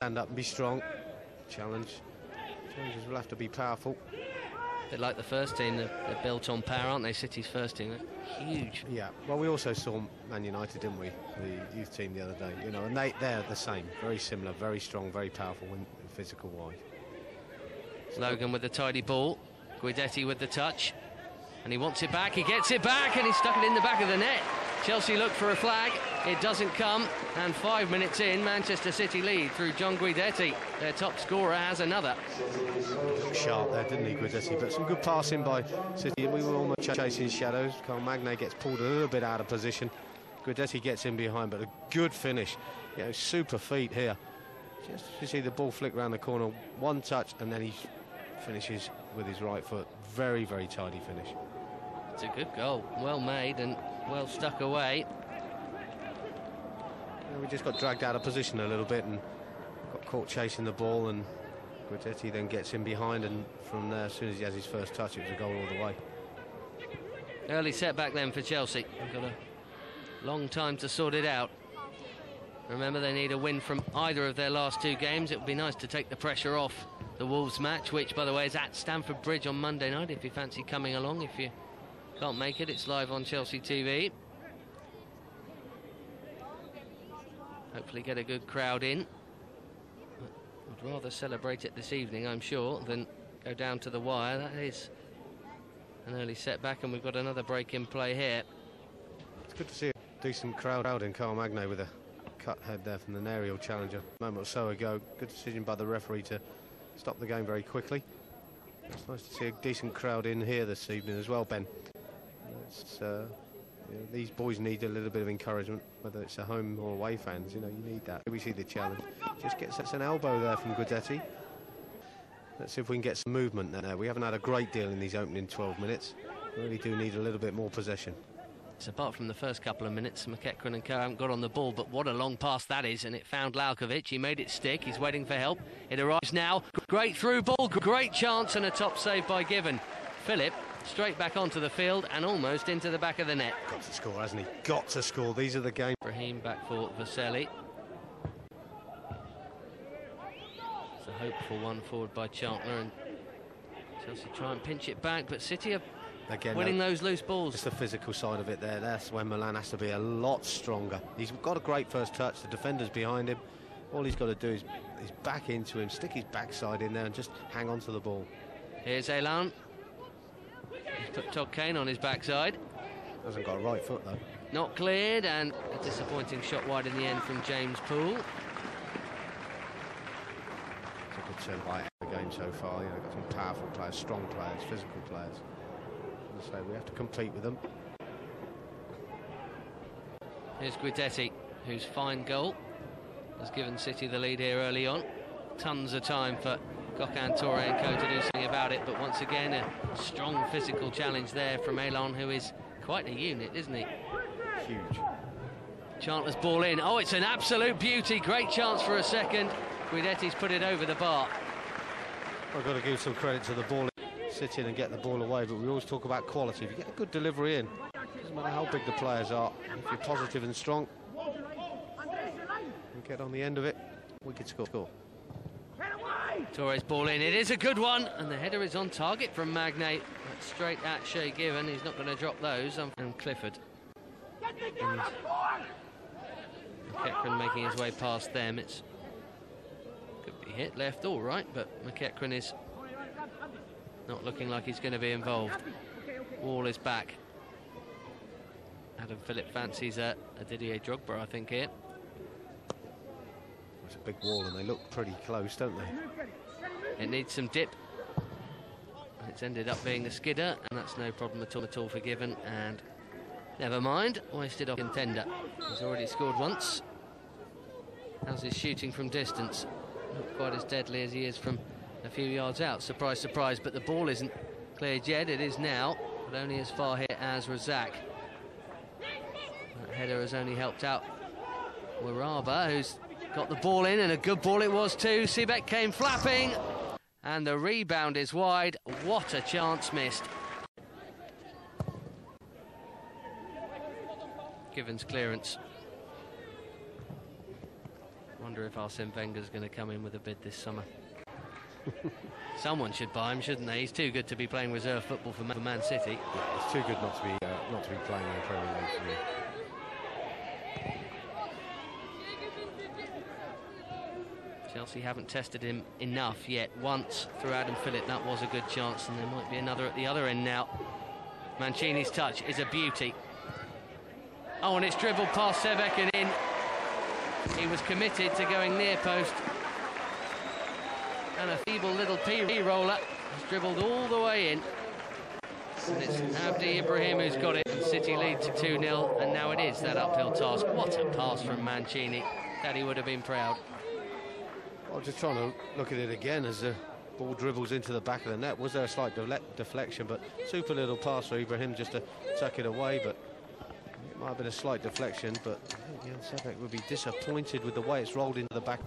Stand up and be strong. Challenges will have to be powerful. A bit like the first team, they're built on power, aren't they? City's first team, they're huge. Yeah, well, we also saw Man United, didn't we? The youth team the other day, you know, and they're the same. Very similar, very strong, very powerful when physical-wise. Logan with the tidy ball. Guidetti with the touch. And he wants it back, he gets it back, and he's stuck it in the back of the net. Chelsea look for a flag, it doesn't come, and 5 minutes in, Manchester City lead through John Guidetti. Their top scorer has another. Sharp there, didn't he, Guidetti? But some good passing by City, and we were almost chasing shadows. Magnay gets pulled a little bit out of position. Guidetti gets in behind, but a good finish. You know, super feet here. Just you see the ball flick around the corner, one touch, and then he finishes with his right foot. Very, very tidy finish. It's a good goal, well made and well stuck away. Yeah, we just got dragged out of position a little bit and got caught chasing the ball, and Guidetti then gets in behind, and from there, as soon as he has his first touch, it was a goal all the way. Early setback then for Chelsea. They've got a long time to sort it out. Remember, they need a win from either of their last two games. It would be nice to take the pressure off the Wolves match, which, by the way, is at Stamford Bridge on Monday night, if you fancy coming along. If you can't make it, it's live on Chelsea TV. Hopefully get a good crowd in. I'd rather celebrate it this evening, I'm sure, than go down to the wire. That is an early setback, and we've got another break in play here. It's good to see a decent crowd out in Magnay with a cut head there from an aerial challenger a moment or so ago. Good decision by the referee to stop the game very quickly. It's nice to see a decent crowd in here this evening as well, Ben. It's, you know, these boys need a little bit of encouragement, whether it's a home or away fans. You know, you need that. We see the challenge. Just gets an elbow there from Guidetti. Let's see if we can get some movement there. We haven't had a great deal in these opening 12 minutes. We really do need a little bit more possession. So apart from the first couple of minutes, McEachran and co haven't got on the ball, but what a long pass that is, and it found Lalkovic. He made it stick, he's waiting for help. It arrives now, great through ball, great chance, and a top save by Given. Phillip straight back onto the field and almost into the back of the net. Got to score, hasn't he? Got to score. These are the games. Ibrahim back for Veseli. It's a hopeful one forward by Chantler, and Chelsea try and pinch it back, but City are again winning those loose balls. It's the physical side of it there. That's when Milan has to be a lot stronger. He's got a great first touch. The defender's behind him. All he's got to do is back into him, stick his backside in there and just hang on to the ball. Here's Elan. He's put Todd Kane on his backside. Hasn't got a right foot though. Not cleared, and a disappointing shot wide in the end from James Poole. It's a good turn by the game so far. You know, got some powerful players, strong players, physical players. So we have to compete with them. Here's Guidetti, whose fine goal has given City the lead here early on. Tons of time for Gokhan, Toure and co to do something about it, but once again a strong physical challenge there from Elan, who is quite a unit, isn't he? Huge. Chantler's ball in. Oh, it's an absolute beauty. Great chance for a second. Guidetti's put it over the bar. I've got to give some credit to the ball. Sit in and get the ball away, but we always talk about quality. If you get a good delivery in, doesn't matter how big the players are, if you're positive and strong, you get on the end of it, we could score. Toure's ball in, it is a good one, and the header is on target from Magnay. That's straight at Shay Given, he's not going to drop those, and Clifford. And McEachran making his way past them. It's could be hit left or right, but McEachran is not looking like he's going to be involved. Wall is back. Adam Phillip fancies a Didier Drogba, I think, here. It's a big wall and they look pretty close, don't they? It needs some dip. It's ended up being a skidder, and that's no problem at all for Given, and never mind, wasted off contender. He's already scored once. How's his shooting from distance? Not quite as deadly as he is from a few yards out. Surprise, surprise, but the ball isn't cleared yet. It is now, but only as far here as Razak. That header has only helped out Wabara, who's got the ball in, and a good ball it was too. Sebek came flapping, and the rebound is wide. What a chance missed. Given's clearance. Wonder if Arsene Wenger's going to come in with a bid this summer. Someone should buy him, shouldn't they? He's too good to be playing reserve football for Man City. Yeah, he's too good not to be playing in the Premier League for me. Chelsea haven't tested him enough yet. Once through Adam Phillip, that was a good chance, and there might be another at the other end now. Mancini's touch is a beauty. Oh, and it's dribbled past Sebek and in. He was committed to going near post. And a feeble little P-roller has dribbled all the way in. And it's Ibrahim who's got it, and City lead to 2-0, and now it is that uphill task. What a pass from Mancini. Daddy would have been proud. I'm just trying to look at it again as the ball dribbles into the back of the net. Was there a slight deflection? But super little pass for Ibrahim just to tuck it away. But it might have been a slight deflection. But I think Sebek would be disappointed with the way it's rolled into the back.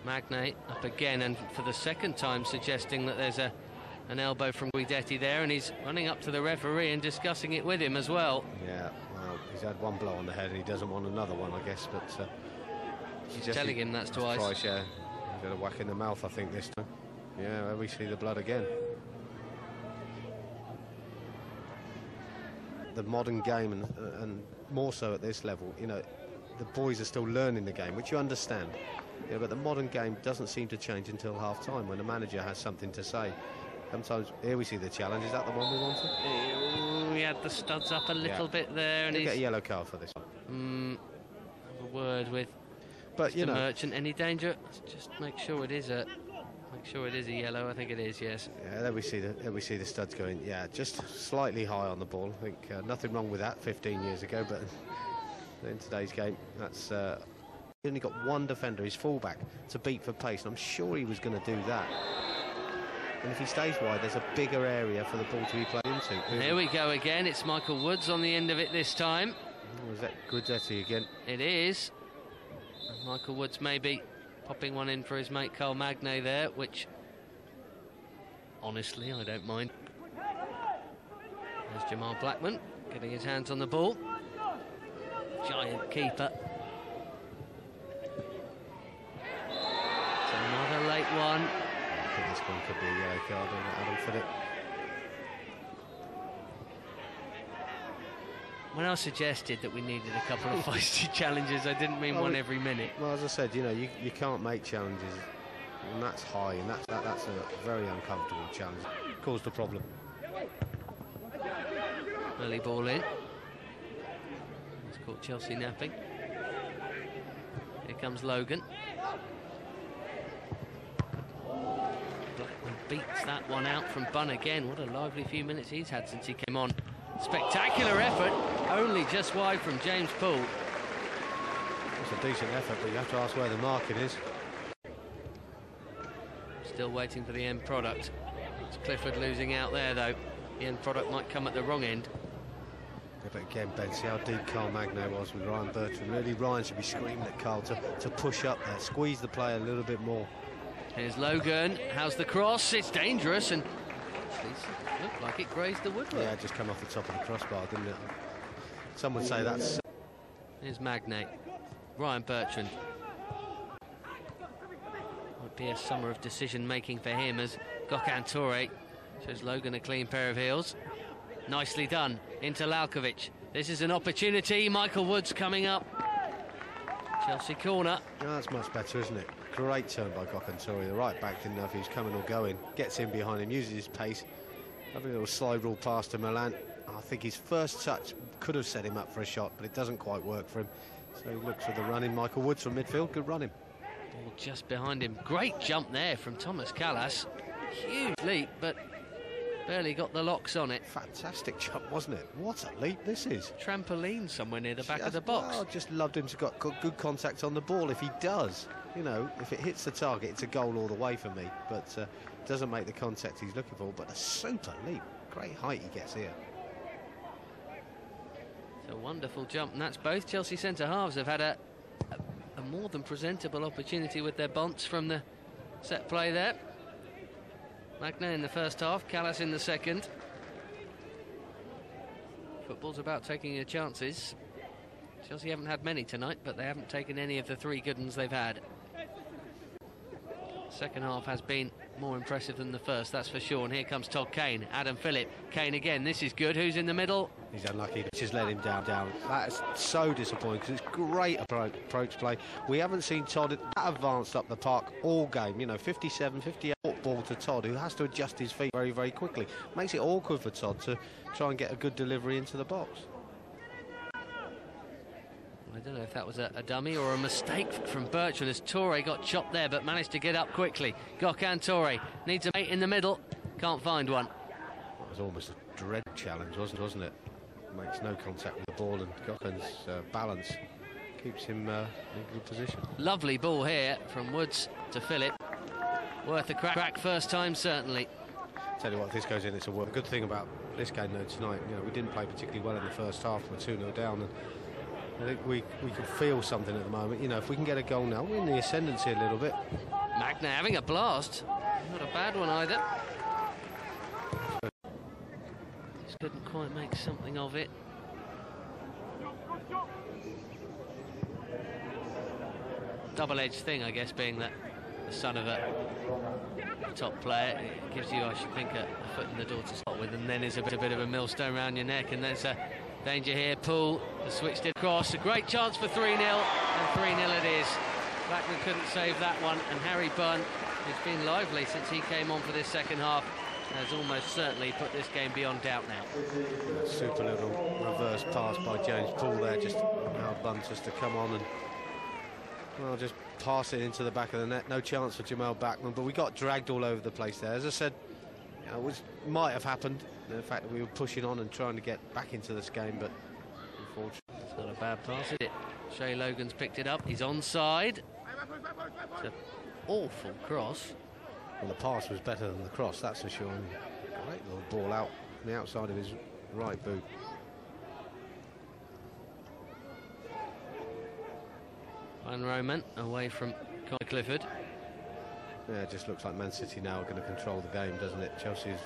Magnay up again, and for the second time suggesting that there's an elbow from Guidetti there, and he's running up to the referee and discussing it with him as well. Yeah, well, he's had one blow on the head and he doesn't want another one, I guess, but he's telling him that's twice. Yeah. He's got a whack in the mouth, I think, this time. Yeah, we see the blood again. The modern game, and more so at this level, you know, the boys are still learning the game, which you understand. Yeah, but the modern game doesn't seem to change until half-time when the manager has something to say. Sometimes, here we see the challenge. Is that the one we wanted? We had the studs up a little bit there, and he'll get a yellow card for this one. Have a word with Mr. Merchant. Any danger? Just make sure it is a yellow. I think it is. Yes. Yeah, there we see the studs going. Yeah, just slightly high on the ball. I think nothing wrong with that 15 years ago, but in today's game, that's. He only got one defender, his fullback, to beat for pace, and I'm sure he was going to do that. And if he stays wide, there's a bigger area for the ball to be played into. Here we go again. It's Michael Woods on the end of it this time. Oh, is that Guidetti again? It is. And Michael Woods maybe popping one in for his mate Carl Magnay there, which, honestly, I don't mind. There's Jamal Blackman getting his hands on the ball. Giant keeper. Another late one. I think this one could be a yellow card on Adam Phillip. When I suggested that we needed a couple of feisty challenges, I didn't mean one every minute. Well, as I said, you know, you can't make challenges, and that's high, and that's a very uncomfortable challenge. Caused a problem. Early ball in. It's caught Chelsea napping. Here comes Logan. Blackman beats that one out from Bunn again. What a lively few minutes he's had since he came on. Spectacular effort, only just wide from James Poole. It's a decent effort, but you have to ask where the marking is. Still waiting for the end product. It's Clifford losing out there, though. The end product might come at the wrong end. Yeah, but again, Ben, see how deep Carl Magnay was with Ryan Bertrand. Really, Ryan should be screaming at Carl to push up there, squeeze the player a little bit more. Here's Logan. How's the cross? It's dangerous, and actually looked like it grazed the woodwork. Yeah, just come off the top of the crossbar, didn't it? Some would say that's... Here's Magnay. Ryan Bertrand. Might be a summer of decision-making for him as Gokhan shows Logan a clean pair of heels. Nicely done. Into Lalkovic. This is an opportunity. Michael Woods coming up. Chelsea corner. No, that's much better, isn't it? Great turn by Gokhan. The right back didn't know if he was coming or going. Gets in behind him, uses his pace. Lovely little slide rule pass to Milan. I think his first touch could have set him up for a shot, but it doesn't quite work for him. So he looks for the running. Michael Woods from midfield. Good running. Ball just behind him. Great jump there from Tomas Callas. Huge leap, but barely got the locks on it. Fantastic jump, wasn't it? What a leap this is. Trampoline somewhere near the back of the box. Well, just loved him to got good contact on the ball. If he does, you know, if it hits the target, it's a goal all the way for me. But doesn't make the contact he's looking for. But a super leap. Great height he gets here. It's a wonderful jump, and that's both Chelsea centre-halves have had a more than presentable opportunity with their bunts from the set play there. Magnay in the first half, Callas in the second. Football's about taking your chances. Chelsea haven't had many tonight, but they haven't taken any of the 3 good ones they've had. Second half has been more impressive than the first, that's for sure. And here comes Todd Kane, Adam Phillip. Kane again, this is good. Who's in the middle? He's unlucky, just let him down. That is so disappointing, because it's great approach play. We haven't seen Todd that advanced up the park all game. You know, 57, 58 ball to Todd, who has to adjust his feet very, very quickly. Makes it awkward for Todd to try and get a good delivery into the box. I don't know if that was a dummy or a mistake from Bertrand, as Toure got chopped there but managed to get up quickly. Gokhan Toure needs a mate in the middle, can't find one. That was almost a dread challenge, wasn't it? Makes no contact with the ball, and Gokhan's balance keeps him in a good position. Lovely ball here from Woods to Phillip. Worth a crack first time, certainly. Tell you what, if this goes in, it's a good thing about this game though tonight. You know, we didn't play particularly well in the first half. We're 2-0 down, and I think we can feel something at the moment. You know, if we can get a goal now, we're in the ascendancy a little bit. Magnay having a blast. Not a bad one either. Just couldn't quite make something of it. Double-edged thing, I guess, being that the son of a top player. It gives you, I should think, a foot in the door to start with, and then is a bit of a millstone around your neck, and there's a danger here. Poole, the switch did cross, a great chance for 3-0, and 3-0 it is. Blackman couldn't save that one, and Harry Bunn, who's been lively since he came on for this second half, has almost certainly put this game beyond doubt now. Super little reverse pass by James Poole there, just allowed Bunn just to come on and, well, just pass it into the back of the net. No chance for Jamal Blackman, but we got dragged all over the place there. As I said, you know, which might have happened, the fact that we were pushing on and trying to get back into this game, but unfortunately. It's not a bad pass, is it? Shay Logan's picked it up, he's onside. It's an awful cross. Well, the pass was better than the cross, that's for sure. Great little ball out on the outside of his right boot. One Roman away from Clifford. Yeah, it just looks like Man City now are going to control the game, doesn't it? Chelsea's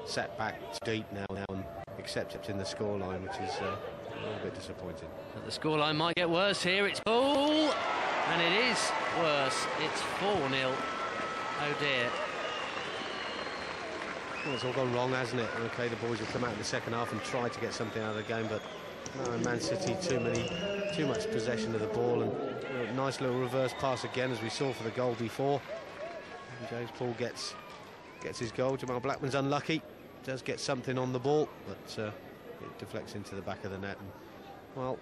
set back deep now and accepts it's in the scoreline, which is a little bit disappointing. But the scoreline might get worse here. It's Poole, and it is worse. It's 4-0. Oh dear. Well, it's all gone wrong, hasn't it? Okay, the boys will come out in the second half and try to get something out of the game, but no, Man City too much possession of the ball, and a nice little reverse pass again, as we saw for the goal before. And James Poole gets his goal. Jamal Blackman's unlucky, does get something on the ball, but it deflects into the back of the net. And, well,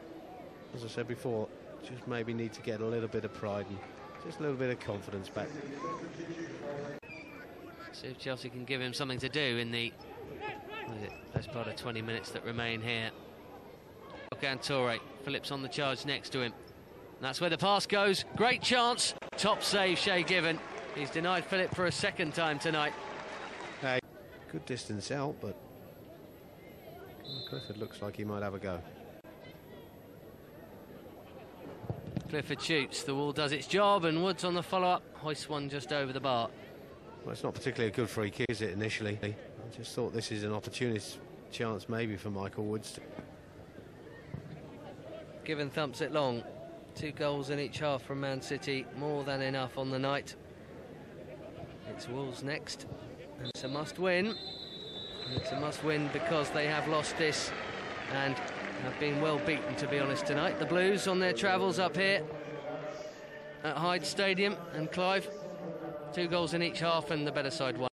as I said before, just maybe need to get a little bit of pride and just a little bit of confidence back. See if Chelsea can give him something to do in the best part of 20 minutes that remain here. Gokhan Toure, Phillip's on the charge next to him. And that's where the pass goes. Great chance. Top save, Shay given. He's denied Phillip for a second time tonight. Hey, good distance out, but Clifford looks like he might have a go. Clifford shoots, the wall does its job, and Woods on the follow-up hoists one just over the bar. Well, it's not particularly a good free kick, is it, initially? I just thought this is an opportunist chance maybe for Michael Woods. Given thumps it long. 2 goals in each half from Man City, more than enough on the night. It's Wolves next, and it's a must-win. It's a must-win because they have lost this and have been well beaten, to be honest, tonight. The Blues on their travels up here at Hyde Stadium, and Clive, 2 goals in each half, and the better side won.